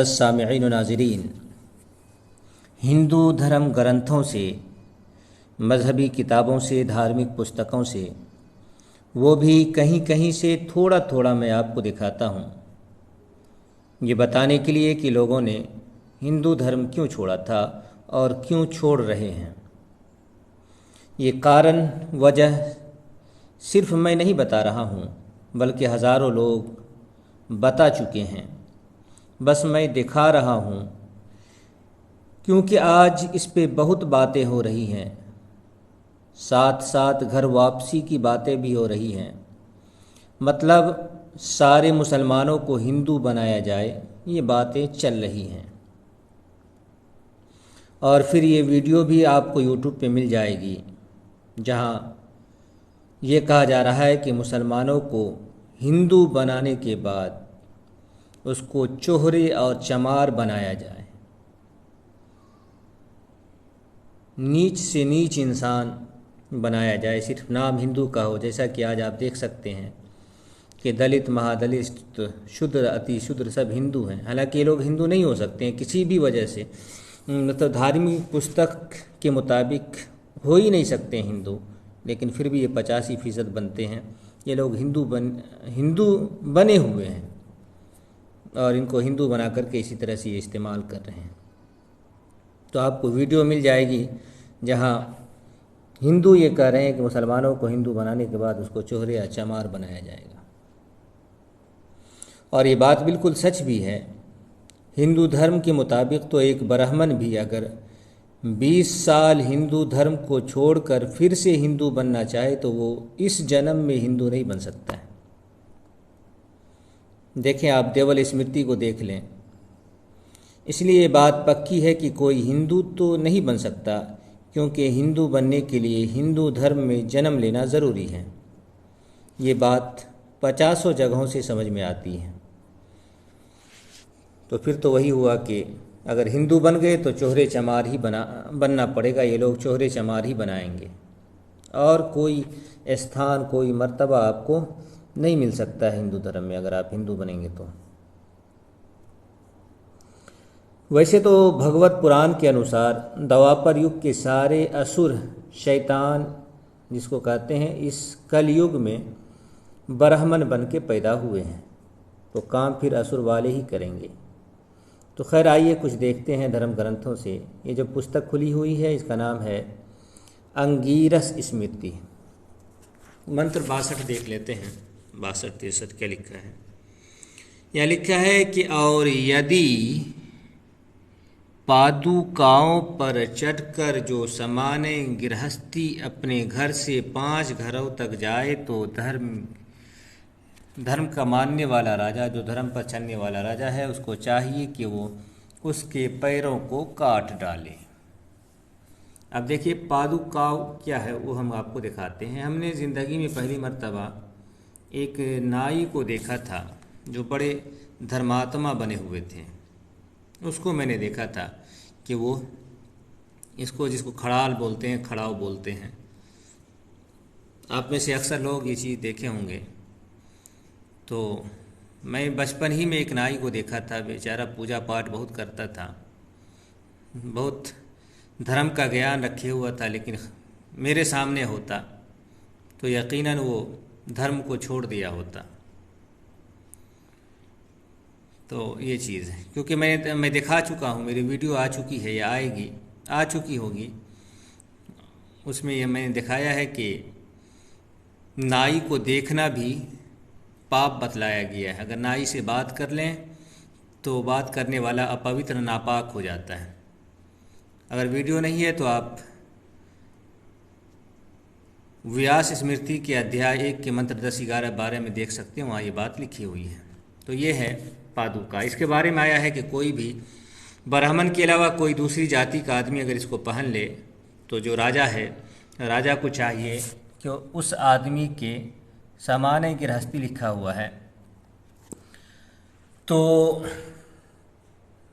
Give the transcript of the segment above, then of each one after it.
सामिईन व नाज़रीन, हिंदू धर्म ग्रंथों से, मजहबी किताबों से, धार्मिक पुस्तकों से, वो भी कहीं कहीं से थोड़ा थोड़ा मैं आपको दिखाता हूँ, ये बताने के लिए कि लोगों ने हिंदू धर्म क्यों छोड़ा था और क्यों छोड़ रहे हैं। ये कारण वजह सिर्फ मैं नहीं बता रहा हूँ, बल्कि हज़ारों लोग बता चुके हैं। बस मैं दिखा रहा हूँ क्योंकि आज इस पे बहुत बातें हो रही हैं, साथ साथ घर वापसी की बातें भी हो रही हैं। मतलब सारे मुसलमानों को हिंदू बनाया जाए, ये बातें चल रही हैं। और फिर ये वीडियो भी आपको यूट्यूब पे मिल जाएगी, जहाँ ये कहा जा रहा है कि मुसलमानों को हिंदू बनाने के बाद उसको चोहरे और चमार बनाया जाए, नीच से नीच इंसान बनाया जाए, सिर्फ नाम हिंदू का हो। जैसा कि आज आप देख सकते हैं कि दलित, महादलित, शूद्र, अति शूद्र सब हिंदू हैं। हालांकि ये लोग हिंदू नहीं हो सकते हैं किसी भी वजह से, मतलब धार्मिक पुस्तक के मुताबिक हो ही नहीं सकते हिंदू, लेकिन फिर भी ये 85% बनते हैं। ये लोग हिंदू बने हुए हैं और इनको हिंदू बना करके इसी तरह से ये इस्तेमाल कर रहे हैं। तो आपको वीडियो मिल जाएगी जहां हिंदू ये कह रहे हैं कि मुसलमानों को हिंदू बनाने के बाद उसको चोहरे या चमार बनाया जाएगा। और ये बात बिल्कुल सच भी है। हिंदू धर्म के मुताबिक तो एक ब्राह्मण भी अगर 20 साल हिंदू धर्म को छोड़कर फिर से हिंदू बनना चाहे तो वो इस जन्म में हिंदू नहीं बन सकता है। देखें, आप देवल स्मृति को देख लें। इसलिए ये बात पक्की है कि कोई हिंदू तो नहीं बन सकता, क्योंकि हिंदू बनने के लिए हिंदू धर्म में जन्म लेना ज़रूरी है। ये बात 50 जगहों से समझ में आती है। तो फिर तो वही हुआ कि अगर हिंदू बन गए तो चोहरे चमार ही बनना पड़ेगा। ये लोग चोहरे चमार ही बनाएंगे और कोई स्थान, कोई मर्तबा आपको नहीं मिल सकता है हिंदू धर्म में अगर आप हिंदू बनेंगे तो। वैसे तो भगवत पुराण के अनुसार द्वापर युग के सारे असुर, शैतान जिसको कहते हैं, इस कलयुग में ब्राह्मण बन के पैदा हुए हैं, तो काम फिर असुर वाले ही करेंगे। तो खैर, आइए कुछ देखते हैं धर्म ग्रंथों से। ये जो पुस्तक खुली हुई है इसका नाम है अंगीरस स्मृति। मंत्र 62 देख लेते हैं। 62-63 क्या लिखा है? यह लिखा है कि और यदि पादुकाओं पर चढ़कर जो समाने गृहस्थी अपने घर से 5 घरों तक जाए तो धर्म का मानने वाला राजा, जो धर्म पर चलने वाला राजा है, उसको चाहिए कि वो उसके पैरों को काट डाले। अब देखिए, पादुकाव क्या है वो हम आपको दिखाते हैं। हमने ज़िंदगी में पहली मर्तबा एक नाई को देखा था जो बड़े धर्मात्मा बने हुए थे। उसको मैंने देखा था कि वो जिसको खड़ाल बोलते हैं, खड़ाव बोलते हैं। आप में से अक्सर लोग ये चीज़ देखे होंगे। तो मैं बचपन ही में एक नाई को देखा था, बेचारा पूजा पाठ बहुत करता था, बहुत धर्म का ज्ञान रखे हुआ था, लेकिन मेरे सामने होता तो यकीनन वो धर्म को छोड़ दिया होता। तो ये चीज़ है, क्योंकि मैं दिखा चुका हूँ, मेरी वीडियो आ चुकी है या आ चुकी होगी। उसमें ये मैंने दिखाया है कि नाई को देखना भी पाप बतलाया गया है। अगर नाई से बात कर लें तो बात करने वाला अपवित्र, नापाक हो जाता है। अगर वीडियो नहीं है तो आप व्यास स्मृति के अध्याय 1 के मंत्र 10, 11, 12 में देख सकते हैं, वहाँ ये बात लिखी हुई है। तो ये है पादुका। इसके बारे में आया है कि कोई भी ब्राह्मण के अलावा कोई दूसरी जाति का आदमी अगर इसको पहन ले तो जो राजा है, राजा को चाहिए कि उस आदमी के सामान्य गृहस्थी लिखा हुआ है, तो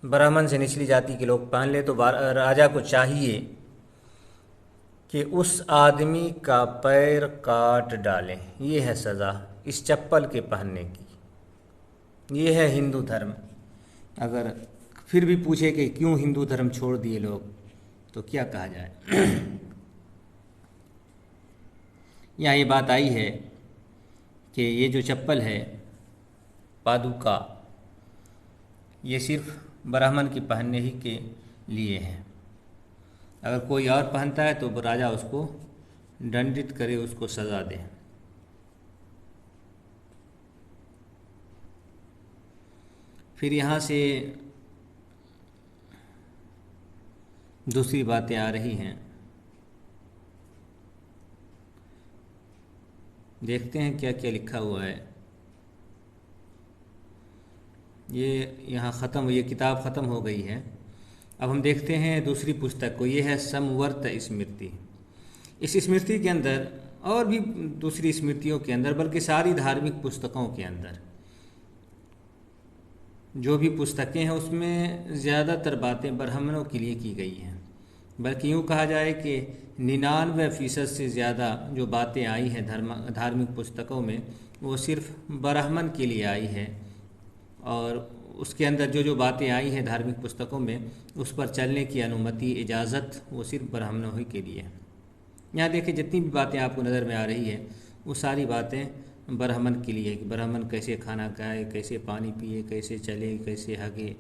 ब्राह्मण से निचली जाति के लोग पहन ले तो राजा को चाहिए कि उस आदमी का पैर काट डालें। ये है सज़ा इस चप्पल के पहनने की। ये है हिंदू धर्म। अगर फिर भी पूछे कि क्यों हिंदू धर्म छोड़ दिए लोग, तो क्या कहा जाए। यहाँ ये बात आई है कि ये जो चप्पल है पादुका, ये सिर्फ ब्राह्मण के पहनने ही के लिए है। अगर कोई और पहनता है तो राजा उसको दंडित करे, उसको सज़ा दे। फिर यहाँ से दूसरी बातें आ रही हैं, देखते हैं क्या क्या लिखा हुआ है। ये यहाँ ख़त्म, ये किताब ख़त्म हो गई है। अब हम देखते हैं दूसरी पुस्तक को। ये है समवर्त स्मृति। इस स्मृति के अंदर और भी दूसरी स्मृतियों के अंदर, बल्कि सारी धार्मिक पुस्तकों के अंदर जो भी पुस्तकें हैं उसमें ज़्यादातर बातें ब्राह्मणों के लिए की गई हैं। बल्कि यूँ कहा जाए कि 99% से ज़्यादा जो बातें आई हैं धार्मिक पुस्तकों में, वो सिर्फ ब्राह्मण के लिए आई है। और उसके अंदर जो जो बातें आई हैं धार्मिक पुस्तकों में, उस पर चलने की अनुमति, इजाज़त, वो सिर्फ ब्राह्मणों ही के लिए है। यहाँ देखिए जितनी भी बातें आपको नज़र में आ रही है वो सारी बातें ब्राह्मण के लिए, कि ब्राह्मण कैसे खाना खाए, कैसे पानी पिए, कैसे चले, कैसे हगे,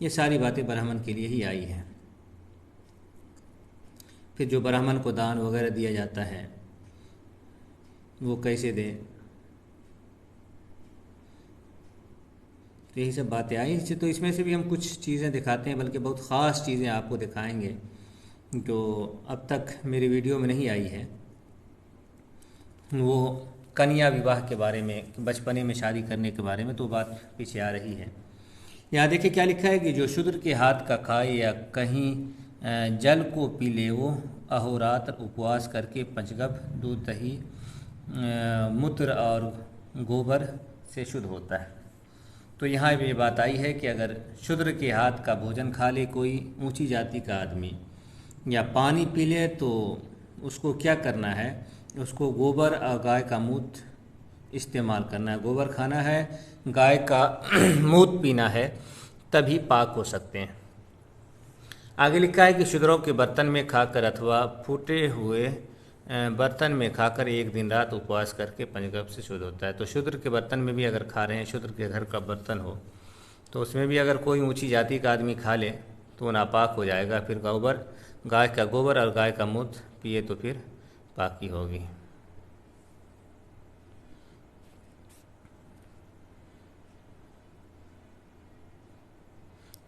ये सारी बातें ब्राह्मण के लिए ही आई हैं। फिर जो ब्राह्मण को दान वगैरह दिया जाता है वो कैसे दें, तो यही सब बातें आई। तो इसमें से भी हम कुछ चीज़ें दिखाते हैं, बल्कि बहुत ख़ास चीज़ें आपको दिखाएंगे जो अब तक मेरी वीडियो में नहीं आई है। वो कन्या विवाह के बारे में, बचपने में शादी करने के बारे में, तो बात पीछे आ रही है। यहाँ देखिए क्या लिखा है कि जो शूद्र के हाथ का खाए या कहीं जल को पी ले, वो अहोरात्र उपवास करके पंचगव्य, दूध, दही, मूत्र और गोबर से शुद्ध होता है। तो यहाँ ये बात आई है कि अगर शूद्र के हाथ का भोजन खा ले कोई ऊंची जाति का आदमी, या पानी पी ले, तो उसको क्या करना है, उसको गोबर और गाय का मूत्र इस्तेमाल करना है। गोबर खाना है, गाय का मूत्र पीना है, तभी पाक हो सकते हैं। आगे लिखा है कि शूद्रों के बर्तन में खाकर अथवा फूटे हुए बर्तन में खाकर एक दिन रात उपवास करके पंचगव्य से शुद्ध होता है। तो शूद्र के बर्तन में भी अगर खा रहे हैं, शूद्र के घर का बर्तन हो, तो उसमें भी अगर कोई ऊंची जाति का आदमी खा ले तो नापाक हो जाएगा। फिर गाय का गोबर और गाय का मूत्र पिए तो फिर पाकी होगी।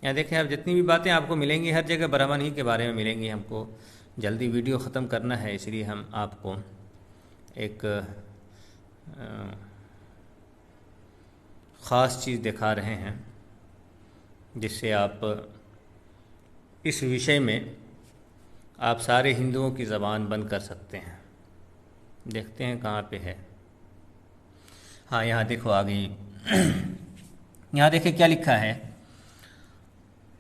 यहाँ देखें, अब जितनी भी बातें आपको मिलेंगी हर जगह ब्राह्मण ही के बारे में मिलेंगी। हमको जल्दी वीडियो ख़त्म करना है, इसलिए हम आपको एक ख़ास चीज़ दिखा रहे हैं, जिससे आप इस विषय में आप सारे हिंदुओं की ज़बान बंद कर सकते हैं। देखते हैं कहाँ पे है। हाँ, यहाँ देखो आगे। यहाँ देखिए क्या लिखा है।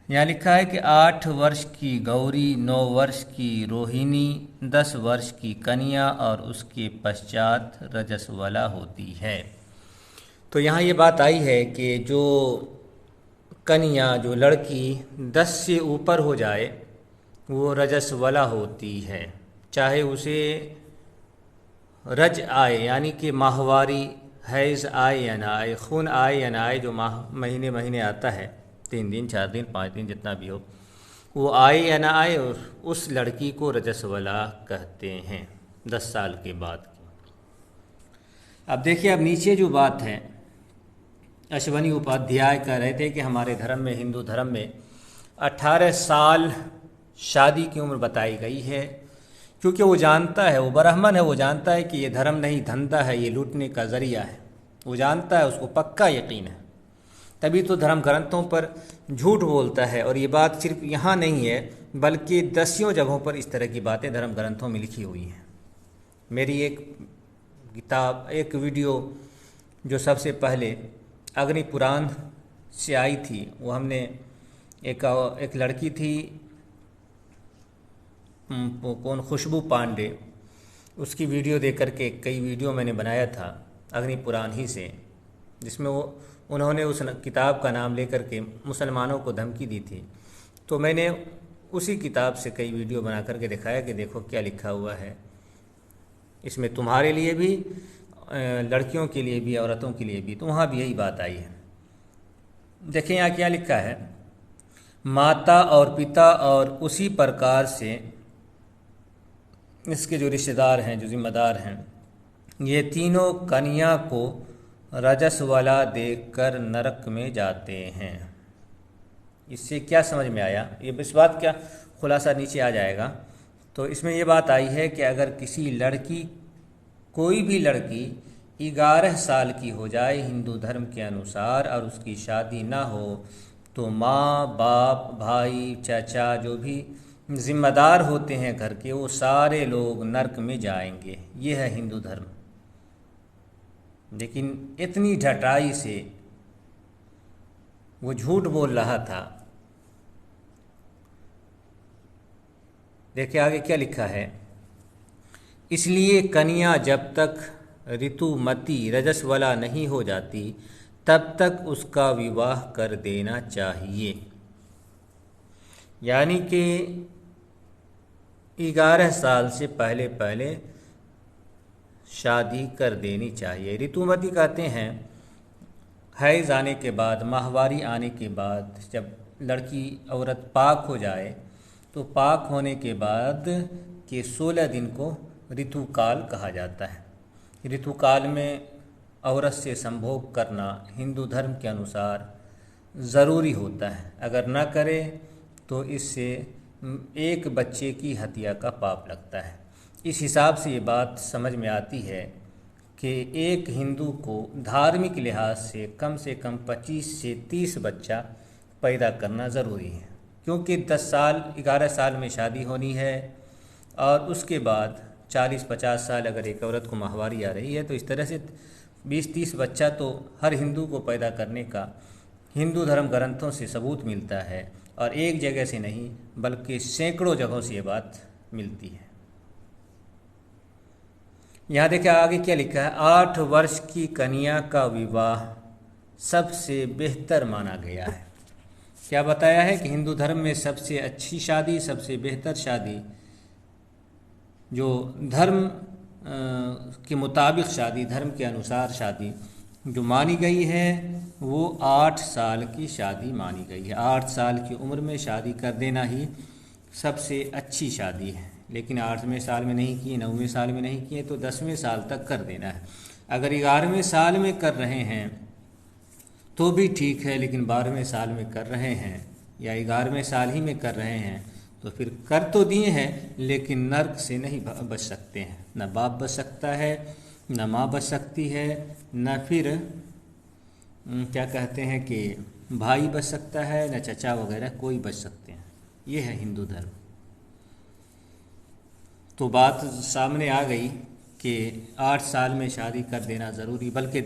यहाँ लिखा है कि 8 वर्ष की गौरी, 9 वर्ष की रोहिणी, 10 वर्ष की कन्या और उसके पश्चात रजस्वला होती है। तो यहाँ ये बात आई है कि जो कन्या, जो लड़की 10 से ऊपर हो जाए वो रजस्वला होती है। चाहे उसे रज आए, यानी कि माहवारी, हैज़ आए या ना आए, खून आए या ना आए, जो महीने महीने आता है, 3 दिन, 4 दिन, 5 दिन, जितना भी हो, वो आए या ना आए, उस लड़की को रजस्वला कहते हैं 10 साल के बाद की। अब देखिए, अब नीचे जो बात है, अश्वनी उपाध्याय कह रहे थे कि हमारे धर्म में, हिंदू धर्म में 18 साल शादी की उम्र बताई गई है, क्योंकि वो जानता है, वो ब्राह्मण है, वो जानता है कि ये धर्म नहीं धंधा है, ये लूटने का ज़रिया है। वो जानता है, उसको पक्का यकीन है, तभी तो धर्म ग्रंथों पर झूठ बोलता है। और ये बात सिर्फ यहाँ नहीं है, बल्कि दसियों जगहों पर इस तरह की बातें धर्म ग्रंथों में लिखी हुई हैं। मेरी एक किताब, एक वीडियो जो सबसे पहले अग्नि पुराण से आई थी, वो हमने एक लड़की थी, कौन, खुशबू पांडे, उसकी वीडियो देख करके कई वीडियो मैंने बनाया था अग्नि पुराण ही से, जिसमें वो उन्होंने उस किताब का नाम लेकर के मुसलमानों को धमकी दी थी। तो मैंने उसी किताब से कई वीडियो बना करके दिखाया कि देखो क्या लिखा हुआ है इसमें, तुम्हारे लिए भी, लड़कियों के लिए भी, औरतों के लिए भी। तो वहाँ भी यही बात आई है। देखें यहाँ क्या लिखा है, माता और पिता और उसी प्रकार से इसके जो रिश्तेदार हैं, जो जिम्मेदार हैं, ये तीनों कन्या को रजस्वला देकर नरक में जाते हैं। इससे क्या समझ में आया, ये इस बात का खुलासा नीचे आ जाएगा। तो इसमें ये बात आई है कि अगर किसी लड़की, कोई भी लड़की 11 साल की हो जाए हिंदू धर्म के अनुसार और उसकी शादी ना हो, तो माँ बाप, भाई, चाचा, जो भी जिम्मेदार होते हैं घर के, वो सारे लोग नरक में जाएंगे। ये है हिंदू धर्म। लेकिन इतनी ढटाई से वो झूठ बोल रहा था। देखिए आगे क्या लिखा है, इसलिए कन्या जब तक ऋतुमती रजस्वला नहीं हो जाती तब तक उसका विवाह कर देना चाहिए। यानी कि 11 साल से पहले पहले शादी कर देनी चाहिए। ऋतुमती कहते हैं हैज़ आने के बाद, माहवारी आने के बाद, जब लड़की औरत पाक हो जाए तो पाक होने के बाद के 16 दिन को ऋतुकाल कहा जाता है। ऋतुकाल में औरत से संभोग करना हिंदू धर्म के अनुसार ज़रूरी होता है। अगर ना करे तो इससे एक बच्चे की हत्या का पाप लगता है। इस हिसाब से ये बात समझ में आती है कि एक हिंदू को धार्मिक लिहाज से कम 25 से 30 बच्चा पैदा करना ज़रूरी है, क्योंकि 10 साल 11 साल में शादी होनी है और उसके बाद 40-50 साल अगर एक औरत को माहवारी आ रही है तो इस तरह से 20-30 बच्चा तो हर हिंदू को पैदा करने का हिंदू धर्म ग्रंथों से सबूत मिलता है, और एक जगह से नहीं बल्कि सैकड़ों जगहों से ये बात मिलती है। यहाँ देखिए आगे क्या लिखा है, 8 वर्ष की कन्या का विवाह सबसे बेहतर माना गया है। क्या बताया है कि हिंदू धर्म में सबसे अच्छी शादी, सबसे बेहतर शादी, जो धर्म के मुताबिक शादी, धर्म के अनुसार शादी जो मानी गई है वो 8 साल की शादी मानी गई है। 8 साल की उम्र में शादी कर देना ही सबसे अच्छी शादी है। लेकिन 8वें साल में नहीं किए, 9वें साल में नहीं किए तो 10वें साल तक कर देना है। अगर 11वें साल में कर रहे हैं तो भी ठीक है, लेकिन 12वें साल में कर रहे हैं या 11वें साल ही में कर रहे हैं तो फिर कर तो दिए हैं, लेकिन नर्क से नहीं बच सकते हैं। न बाप बच सकता है, न माँ बच सकती है, न फिर क्या कहते हैं कि भाई बच सकता है, न चचा वगैरह कोई बच सकते हैं। ये है हिंदू धर्म। तो बात सामने आ गई कि 8 साल में शादी कर देना ज़रूरी, बल्कि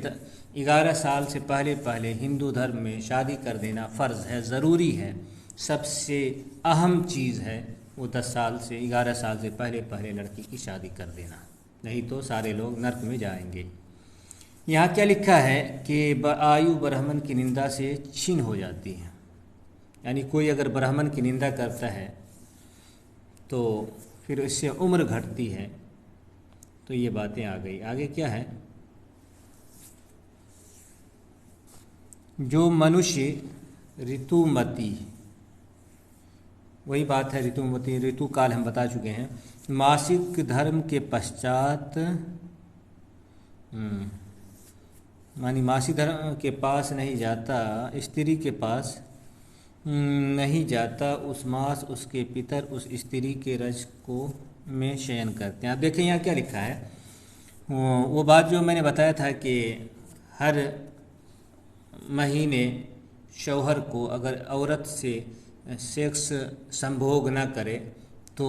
11 साल से पहले पहले हिंदू धर्म में शादी कर देना फ़र्ज़ है, ज़रूरी है, सबसे अहम चीज़ है वो 10 साल से 11 साल से पहले पहले लड़की की शादी कर देना, नहीं तो सारे लोग नर्क में जाएंगे। यहाँ क्या लिखा है कि आयु ब्राह्मण की निंदा से छीन हो जाती है। यानी कोई अगर ब्राह्मण की निंदा करता है तो फिर इससे उम्र घटती है। तो ये बातें आ गई। आगे क्या है, जो मनुष्य ऋतुमती, वही बात है ऋतुमती, ऋतुकाल हम बता चुके हैं, मासिक धर्म के पश्चात मानी मासिक धर्म के पास नहीं जाता, स्त्री के पास नहीं जाता, उस मास उसके पितर उस स्त्री के रज को में शयन करते हैं। आप देखें यहाँ क्या लिखा है, वो बात जो मैंने बताया था कि हर महीने शौहर को अगर औरत से सेक्स संभोग ना करे तो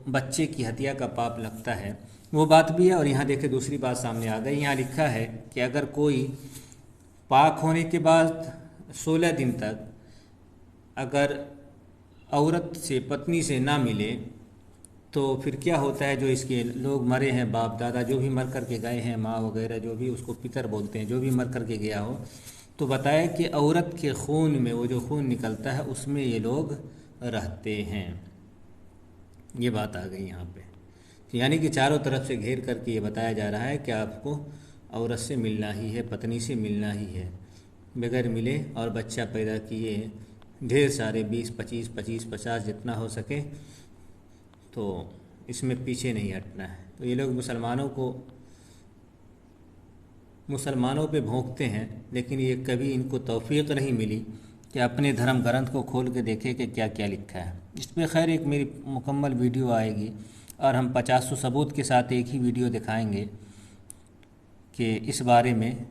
बच्चे की हत्या का पाप लगता है, वो बात भी है। और यहाँ देखें दूसरी बात सामने आ गई। यहाँ लिखा है कि अगर कोई पाक होने के बाद 16 दिन तक अगर औरत से, पत्नी से ना मिले तो फिर क्या होता है, जो इसके लोग मरे हैं, बाप दादा जो भी मर कर के गए हैं, माँ वगैरह जो भी उसको पितर बोलते हैं, जो भी मर कर के गया हो, तो बताया कि औरत के खून में, वो जो खून निकलता है उसमें ये लोग रहते हैं। ये बात आ गई यहाँ पे। तो यानी कि चारों तरफ से घेर करके ये बताया जा रहा है कि आपको औरत से मिलना ही है, पत्नी से मिलना ही है। बगैर मिले और बच्चा पैदा किए ढेर सारे 20, 25, 50 जितना हो सके, तो इसमें पीछे नहीं हटना है। तो ये लोग मुसलमानों पे भोंकते हैं, लेकिन ये कभी इनको तौफीक नहीं मिली कि अपने धर्म ग्रंथ को खोल के देखें कि क्या क्या लिखा है। इस पर खैर एक मेरी मुकम्मल वीडियो आएगी और हम 50 सबूत के साथ एक ही वीडियो दिखाएंगे कि इस बारे में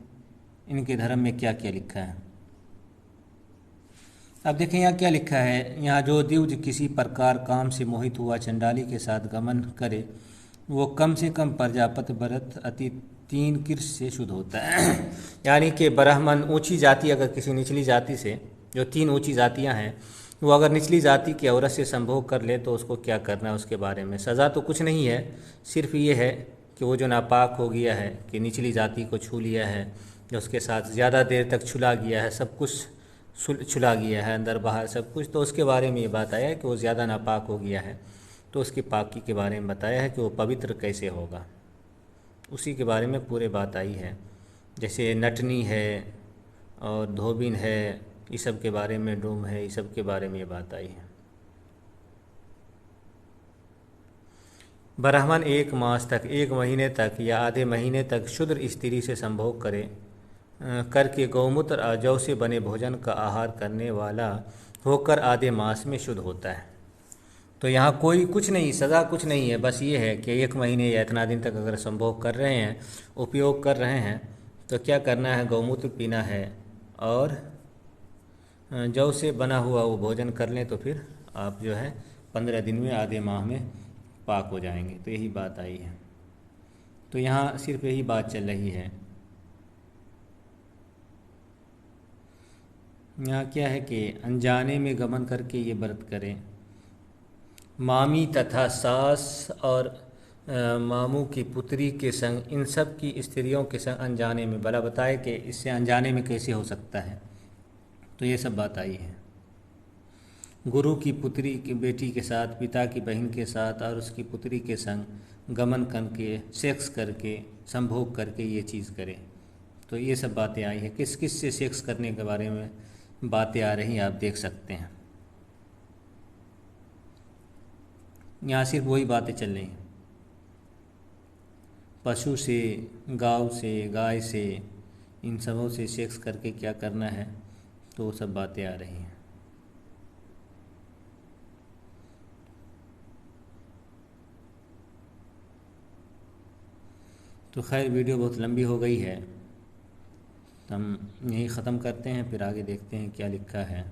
इनके धर्म में क्या क्या लिखा है। अब देखें यहाँ क्या लिखा है। यहाँ जो द्विज किसी प्रकार काम से मोहित हुआ चंडाली के साथ गमन करे, वो कम से कम प्रजापति व्रत अति 3 कृष से शुद्ध होता है। यानी कि ब्राह्मण ऊंची जाति अगर किसी निचली जाति से, जो 3 ऊंची जातियां हैं, वो अगर निचली जाति की औरत से संभोग कर ले तो उसको क्या करना है, उसके बारे में सज़ा तो कुछ नहीं है, सिर्फ ये है कि वो जो नापाक हो गया है, कि निचली जाति को छू लिया है, जो उसके साथ ज़्यादा देर तक छुला गया है, सब कुछ छुला गया है, अंदर बाहर सब कुछ, तो उसके बारे में ये बात आया है कि वो ज़्यादा नापाक हो गया है, तो उसकी पाकी के बारे में बताया है कि वो पवित्र कैसे होगा, उसी के बारे में पूरे बात आई है। जैसे नटनी है और धोबिन है, इस सब के बारे में, डूम है, इस सब के बारे में ये बात आई है। ब्राह्मण 1 मास तक, 1 महीने तक या आधे महीने तक शूद्र स्त्री से संभोग करके गौमूत्र और जौ से बने भोजन का आहार करने वाला होकर आधे मास में शुद्ध होता है। तो यहाँ कोई कुछ नहीं, सज़ा कुछ नहीं है, बस ये है कि 1 महीने या इतना दिन तक अगर संभोग कर रहे हैं, उपयोग कर रहे हैं, तो क्या करना है, गौमूत्र पीना है और जौ से बना हुआ वो भोजन कर लें, तो फिर आप जो है 15 दिन में, आधे माह में पाक हो जाएंगे। तो यही बात आई है। तो यहाँ सिर्फ यही बात चल रही है। यहाँ क्या है कि अनजाने में गमन करके ये व्रत करें। मामी तथा सास और मामू की पुत्री के संग, इन सब की स्त्रियों के संग अनजाने में, भला बताए कि इससे अनजाने में कैसे हो सकता है। तो ये सब बात आई है। गुरु की पुत्री की बेटी के साथ, पिता की बहन के साथ और उसकी पुत्री के संग गमन करके, सेक्स करके, संभोग करके ये चीज़ करें। तो ये सब बातें आई हैं। किस किस से सेक्स करने के बारे में बातें आ रही हैं, आप देख सकते हैं। यहाँ सिर्फ वही बातें चल रही हैं, पशु से, गांव से, गाय से, इन सबों से सेक्स करके क्या करना है, तो वो सब बातें आ रही हैं। तो खैर वीडियो बहुत लंबी हो गई है, तो हम यहीं ख़त्म करते हैं, फिर आगे देखते हैं क्या लिखा है।